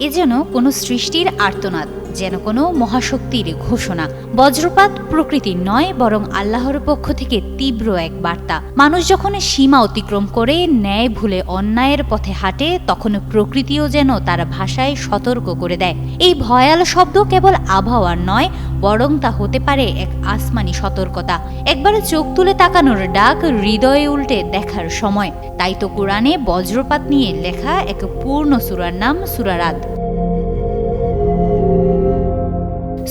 এ যেন কোনো সৃষ্টির আর্তনাদ, যেন কোনো মহাশক্তির ঘোষণা। বজ্রপাত প্রকৃতির নয়, বরং আল্লাহর পক্ষ থেকে তীব্র এক বার্তা। মানুষ যখন সীমা অতিক্রম করে ন্যায় ভুলে অন্যায়ের পথে হাঁটে, তখন প্রকৃতিও যেন তার ভাষায় সতর্ক করে দেয়। এই ভয়াল শব্দ কেবল আবহাওয়ার নয়, বরং তা হতে পারে এক আসমানি সতর্কতা, একবার চোখ তুলে তাকানোর ডাক, হৃদয়ে উল্টে দেখার সময়। তাই তো কোরআনে বজ্রপাত নিয়ে লেখা এক পূর্ণ সূরার নাম সূরা রাদ।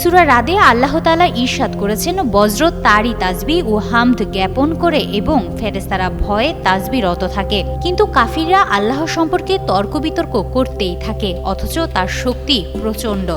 সূরা রাদে আল্লাহ তাআলা ইরশাদ করেছেন, বজ্র তারই তাসবিহ ও হামদ জ্ঞাপন করে এবং ফেরেশতারা ভয়ে তাসবিহরত থাকে। কিন্তু কাফিররা আল্লাহ সম্পর্কে তর্ক বিতর্ক করতেই থাকে, অথচ তার শক্তি প্রচণ্ড।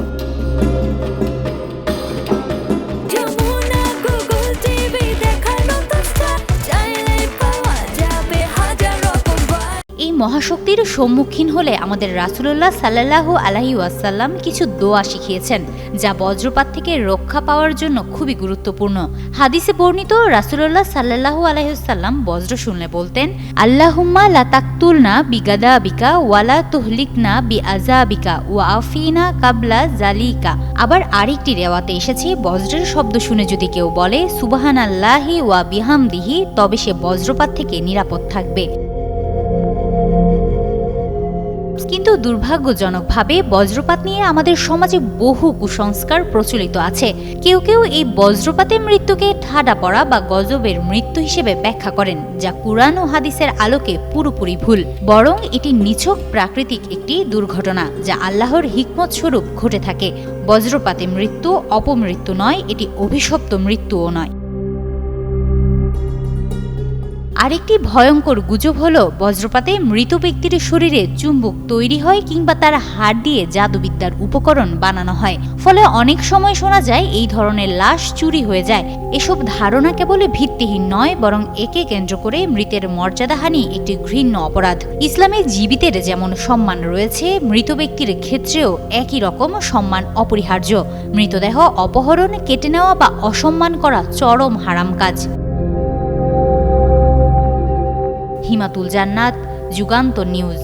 এই মহাশক্তির সম্মুখীন হলে আমাদের রাসূলুল্লাহ সাল্লাল্লাহু আলাইহি ওয়াসাল্লাম কিছু দোয়া শিখিয়েছেন, যা বজ্রপাত থেকে রক্ষা পাওয়ার জন্য খুবই গুরুত্বপূর্ণ। হাদিসে বর্ণিত, রাসূলুল্লাহ সাল্লাল্লাহু আলাইহি ওয়াসাল্লাম বজ্র শুনলে বলতেন, আল্লাহুম্মা লা তাকতুলনা বিগাদাবিকা ওয়ালা তুহলিকনা বিআযাবিকা ওয়া আফিনা কাবলা জালিকা। আবার আরেকটি রিওয়ায়াতে এসেছে, বজ্রের শব্দ শুনে যদি কেউ বলে সুবহানাল্লাহি ওয়া বিহামদিহি, তবে সে বজ্রপাত থেকে নিরাপদ থাকবে। কিন্তু দুর্ভাগ্যজনকভাবে বজ্রপাত নিয়ে আমাদের সমাজে বহু কুসংস্কার প্রচলিত আছে। কেউ কেউ এই বজ্রপাতে মৃত্যুকে ঠাডা পড়া বা গজবের মৃত্যু হিসেবে ব্যাখ্যা করেন, যা কুরআন ও হাদিসের আলোকে পুরোপুরি ভুল। বরং এটি নিছক প্রাকৃতিক একটি দুর্ঘটনা, যা আল্লাহর হিকমত স্বরূপ ঘটে থাকে। বজ্রপাতে মৃত্যু অপমৃত্যু নয়, এটি অভিশপ্ত মৃত্যুও নয়। আরেকটি ভয়ঙ্কর গুজব হলো, বজ্রপাতে মৃত ব্যক্তির শরীরে চুম্বক তৈরি হয় কিংবা তার হাড় দিয়ে জাদুবিদ্যার উপকরণ বানানো হয়। ফলে অনেক সময় শোনা যায় এই ধরনের লাশ চুরি হয়ে যায়। এসব ধারণা কেবল ভিত্তিহীন নয়, বরং একে কেন্দ্র করে মৃতের মর্যাদাহানি একটি ঘৃণ্য অপরাধ। ইসলামে জীবিতের যেমন সম্মান রয়েছে, মৃত ব্যক্তির ক্ষেত্রেও একই রকম সম্মান অপরিহার্য। মৃতদেহ অপহরণ, কেটে নেওয়া বা অসম্মান করা চরম হারাম কাজ। হিমাতুল জান্নাত, যুগান্তর নিউজ।